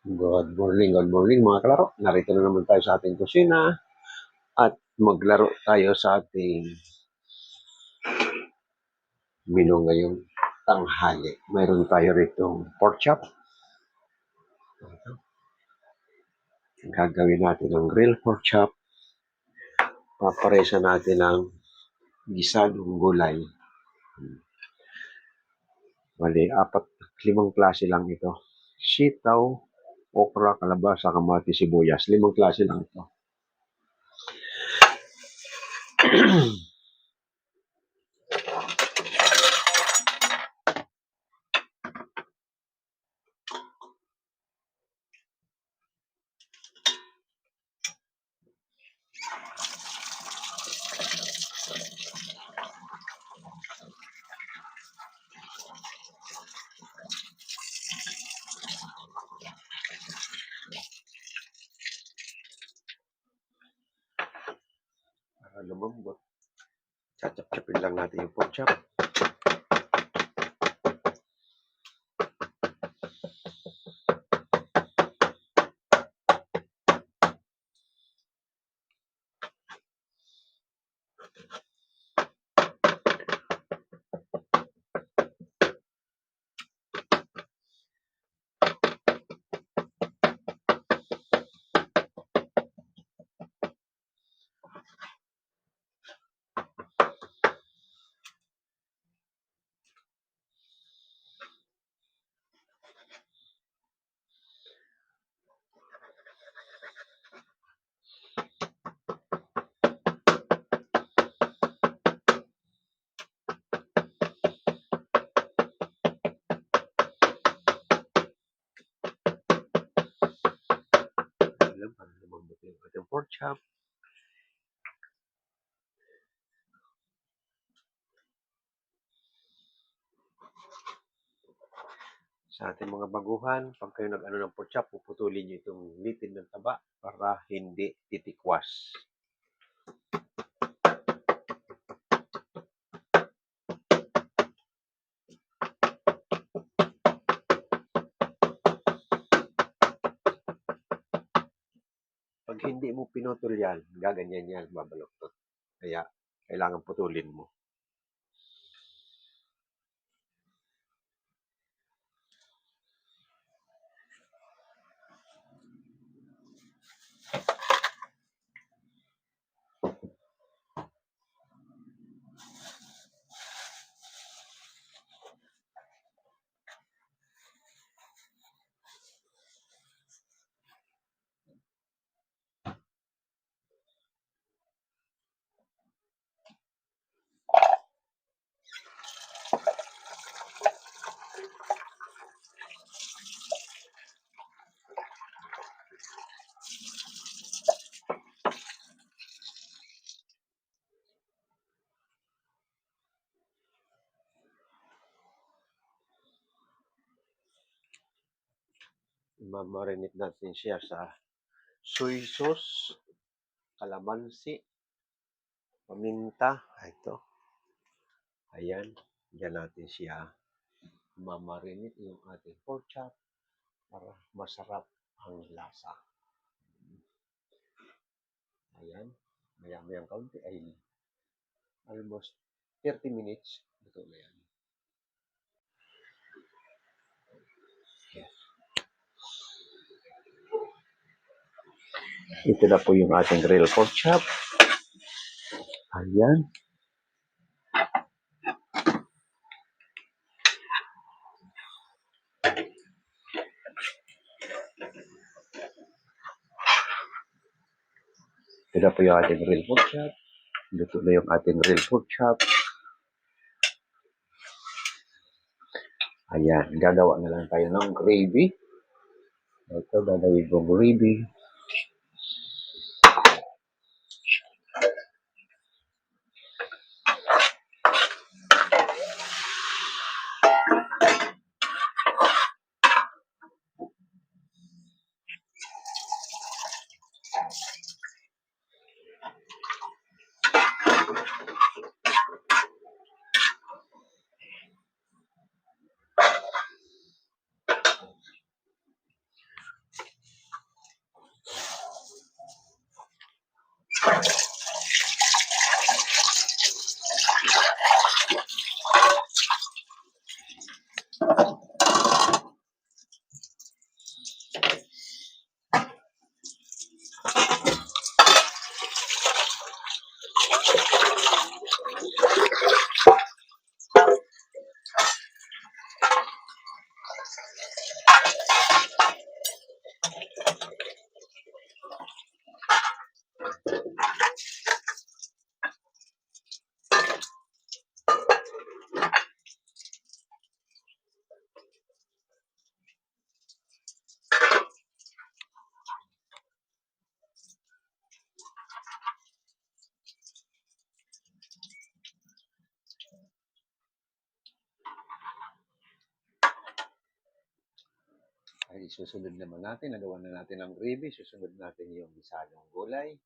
Good morning mga kalaro. Narito na naman tayo sa ating kusina at maglaro tayo sa ating menu ngayong tanghali. Mayroon tayo rito pork chop. Gagawin natin ang grilled pork chop. Paparesa natin ang gisadong gulay. Bali, 5 klase lang ito. Sitaw, okra, kalabasa, kamatis, sibuyas. 5 klase lang ito. Para lumambot. Chachap-chapin lang natin yung pork chop. Para lumambot yung ating pork chop. Sa ating mga baguhan, pag kayo nag-ano ng pork chop, puputulin nyo itong litin ng taba para hindi titikwas. Pag hindi mo pinutol yan, gaganyan yan, babaloktot. Kaya, kailangan putulin mo. Mamarinate natin siya sa soy sauce, kalamansi, paminta. Ito. Ayan. Diyan natin siya mamarinate yung ating pork chop para masarap ang lasa. Ayan. Maya-mayang kaunti ay almost 30 minutes. Ito na yan. Yes. Ito na po yung ating grilled pork chop. Ayan. Ito na po yung ating grilled pork chop. Ito na yung ating grilled pork chop. Ayan. Gagawa na lang tayo ng gravy. Ito, gagawin ko gravy. Ay susunod naman natin, nagawa na natin ang gravy, susunod natin yung gisadong gulay,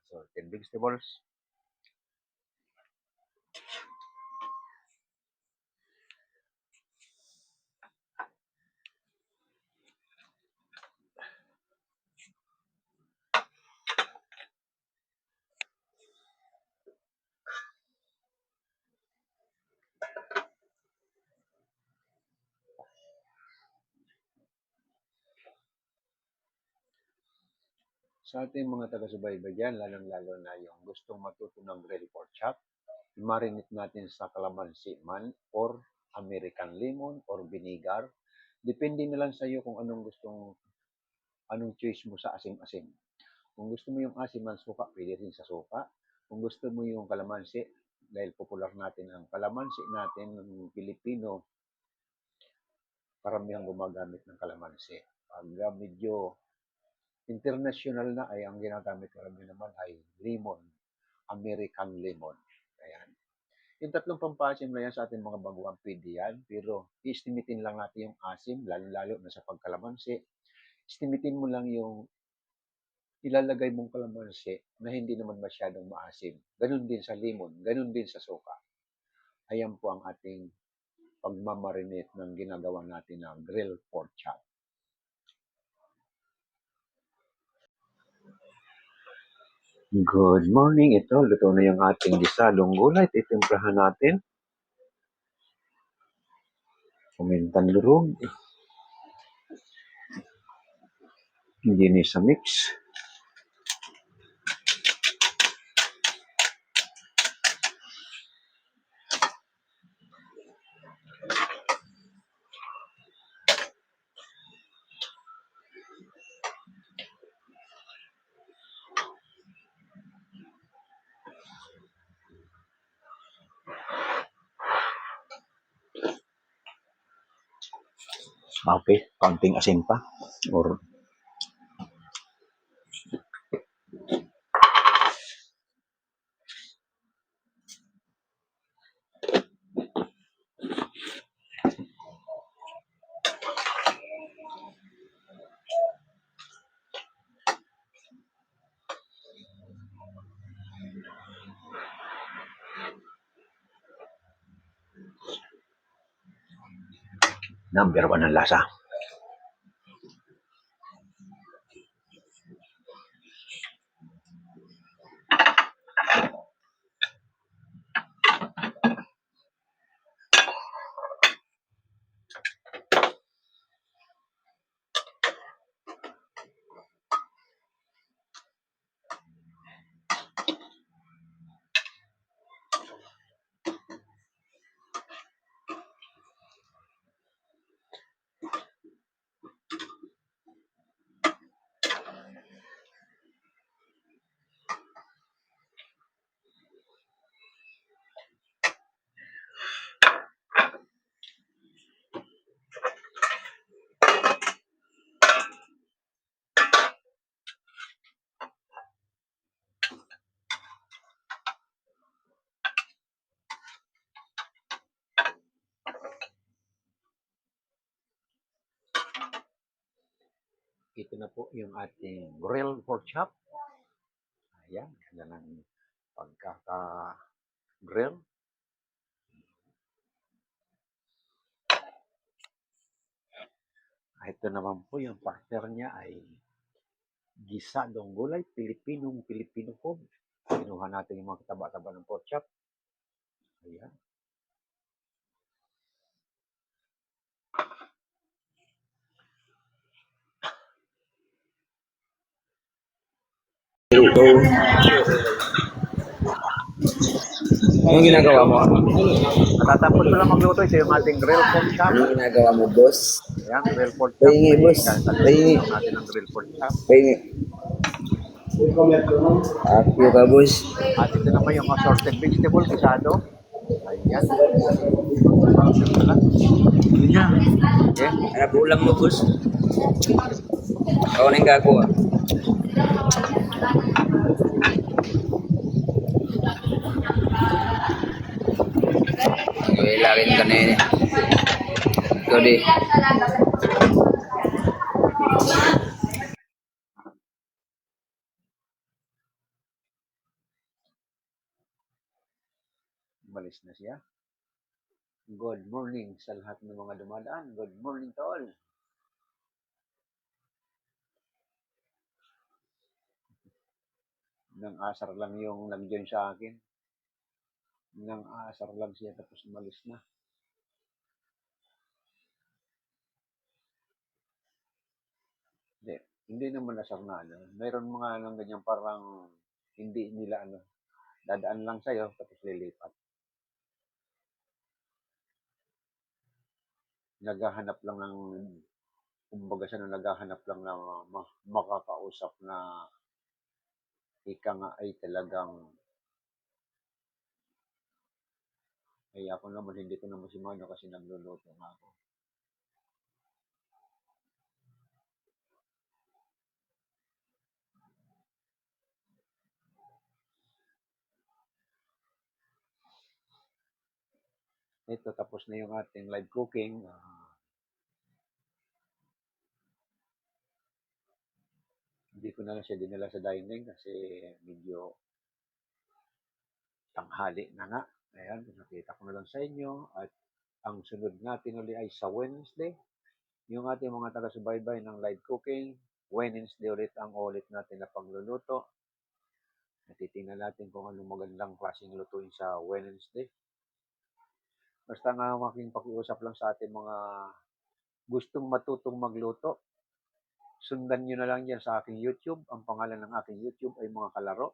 assorted vegetables. Sa ating mga taga-subaybay dyan, lalong-lalo na yung gustong matuto ng grill pork chop, i-marinate natin sa calamansi man or American lemon or vinegar. Depende na lang sa iyo kung anong choice mo sa asim-asim. Kung gusto mo yung asim ng suka, pwede rin sa suka. Kung gusto mo yung calamansi, dahil popular natin ang calamansi natin ng Pilipino, karamihan gumagamit ng kalamansi. Pag medyo international na ay ang ginagamit karamihan naman ay lemon, American lemon. Ayan. Yung tatlong pampasim na yan sa ating mga baguhan, pwede yan. Pero i-estimatein lang natin yung asim, lalo-lalo na sa pagkalamansi. Estimatein mo lang yung ilalagay mong kalamansi na hindi naman masyadong maasim. Ganun din sa lemon, ganun din sa suka. Ayan po ang ating pagmamarinate ng ginagawa natin na grilled pork chop. Good morning. Ito, luto na yung ating gisadong gulay. Titimplahan natin. Kumintang lurog. Hindi ni sa mix. Okay, kaunting asin pa. Or number 1 ang lasa. Ito na po yung ating grilled pork chop. Ayan, yan ang pagkaka-grill. Ito naman po yung partner niya ay gisadong gulay, Pilipino food. Kinuha natin yung mga taba-taba ng pork chop. Ayan. Anong ginagawa mo? Matatapos ko lang magluto. Ito yung ating grilled pork chop. Anong ginagawa mo, boss? Ayan, grilled pork chop. Pahingi, boss. Pahingi. Natin ang grilled pork chop. Pahingi. Akyo ka, boss. At ito naman yung assorted vegetable, gisado. Ayan. Ayan. Okay. Ano ulam mo, boss? Ako nang gagawa. Ilarin ka na yun. Ikaw di. umalis na siya. Good morning sa lahat ng mga dumadaan. Good morning to all. Nang asar lang yung nag-join sa akin. Nang asar lang siya tapos umalis na. Hindi naman asar na ano. Mayroon mga anong ganyan parang hindi nila ano. Dadaan lang sa'yo tapos lilipat. Naghahanap lang ng, kumbaga siya naghahanap lang ng makakausap na ika nga ay talagang, ay ako naman hindi ko naman si Mano kasi nagluluto nga ako. Ito, tapos na yung ating live cooking. Hindi ko na lang siya dinala sa dining kasi medyo tanghali na nga. Ayan, nakita ko na lang sa inyo. At ang sunod natin ulit ay sa Wednesday. Yung ating mga taga-subaybay ng live cooking. Wednesday ulit ang ulit natin na pagluluto. Natitingnan natin kung anong magandang klaseng lutuin sa Wednesday. Basta nga aking pakiusap lang sa ating mga gustong matutong magluto. Sundan nyo na lang yan sa aking YouTube. Ang pangalan ng aking YouTube ay Mga Kalaro.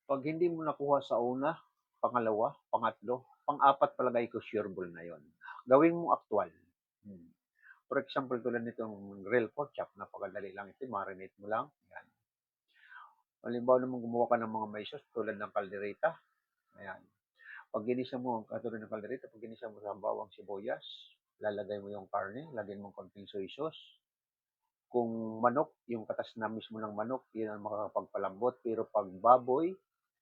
Pag hindi mo nakuha sa una, pangalawa, pangatlo, pang-apat palagay ko sureball na yon. Gawin mo actual. For example, tulad nitong real pork chop, napakadali lang ito, marinate mo lang. Yan. Halimbawa naman gumawa ka ng mga may sauce tulad ng kaldereta. Ayan. Pag ginisa mo, katulad ng kaldereta, pag ginisa mo sa bawang sibuyas, lalagay mo yung karne, lagyan mo konting soy sauce. Kung manok, yung katas na mismo ng manok, yun ang makakapagpalambot. Pero pag baboy,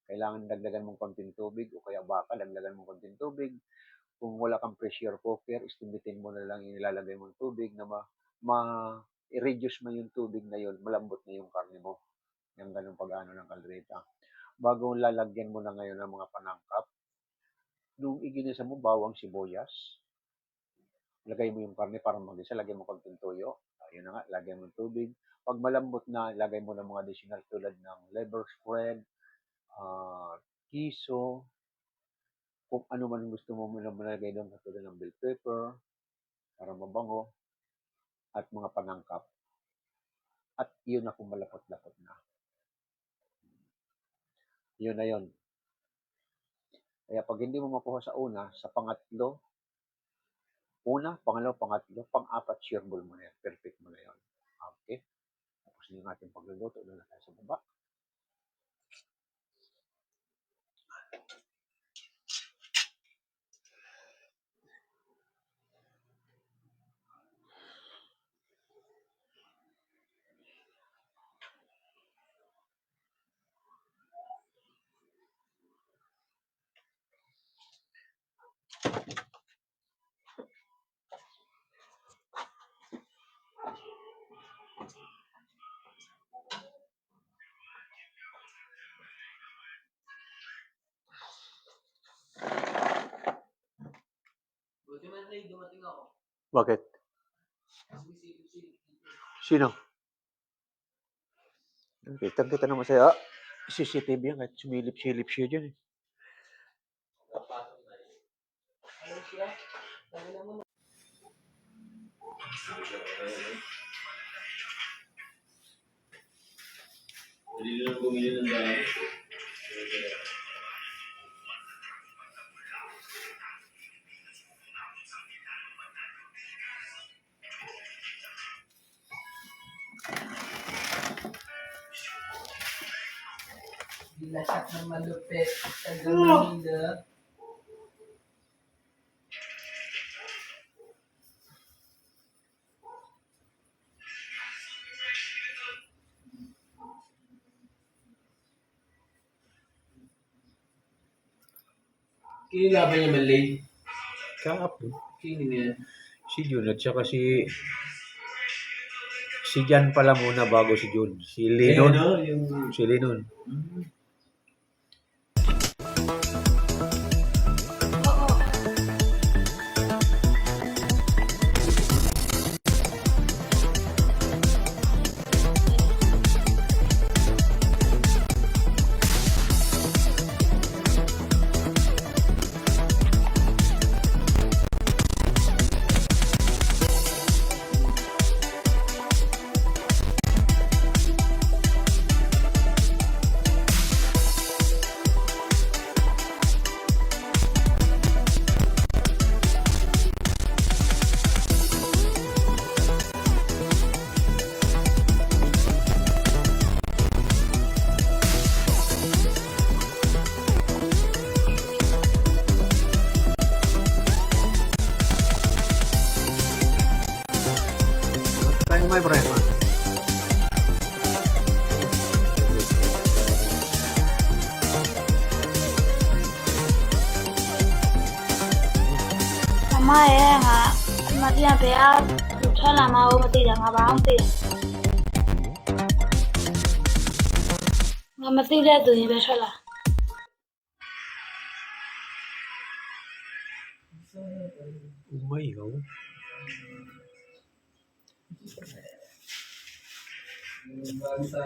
kailangan dagdagan mong konting tubig o kaya baka, dagdagan mong konting tubig. Kung wala kang pressure cooker, istimitin mo na lang yung ilalagay mong tubig na i-reduce mo yung tubig na yun, malambot na yung karne mo. Yung ganun pag-ano ng kaldereta. Bago lalagyan mo na ngayon ng mga panangkap, nung iginisa mo bawang sibuyas, lagay mo yung karne para magisa, lagay mo konting toyo. Ayun na nga, lagay mo yung tubig. Pag malambot na, lagay mo ng mga additional tulad ng liver spread, kiso, kung ano man gusto mo muna malagay doon, katulad ng bell pepper, para mabango, at mga panangkap. At yun na kung malapot-lapot na. Yun na yun. Kaya pag hindi mo makuha sa una, sa pangatlo, una, pangalawa, pangatlo, pang-apat, sureball mo na yan. Perfect mo na yun. Okay? Tapos yung ating pagluluto, doon na tayo sa baba. Bakit? Sino? Kita naman sa'yo. CCTV yan, kahit sumilip-silip siya dyan eh. Hindi lang bumili ng dami. Lahat ng malupit sa Manila. Kinilaban niya Malay. Kahapon. Sino niya? Si Jun at saka si Jan pala muna bago si Jun. Si Linon. Yung... Si Linon. may problema. Mama ya nggak mati yang bea lupa lah mau mati yang apa mati nggak mati dia tuh ya besok lah Umay, ikaw. Bago sa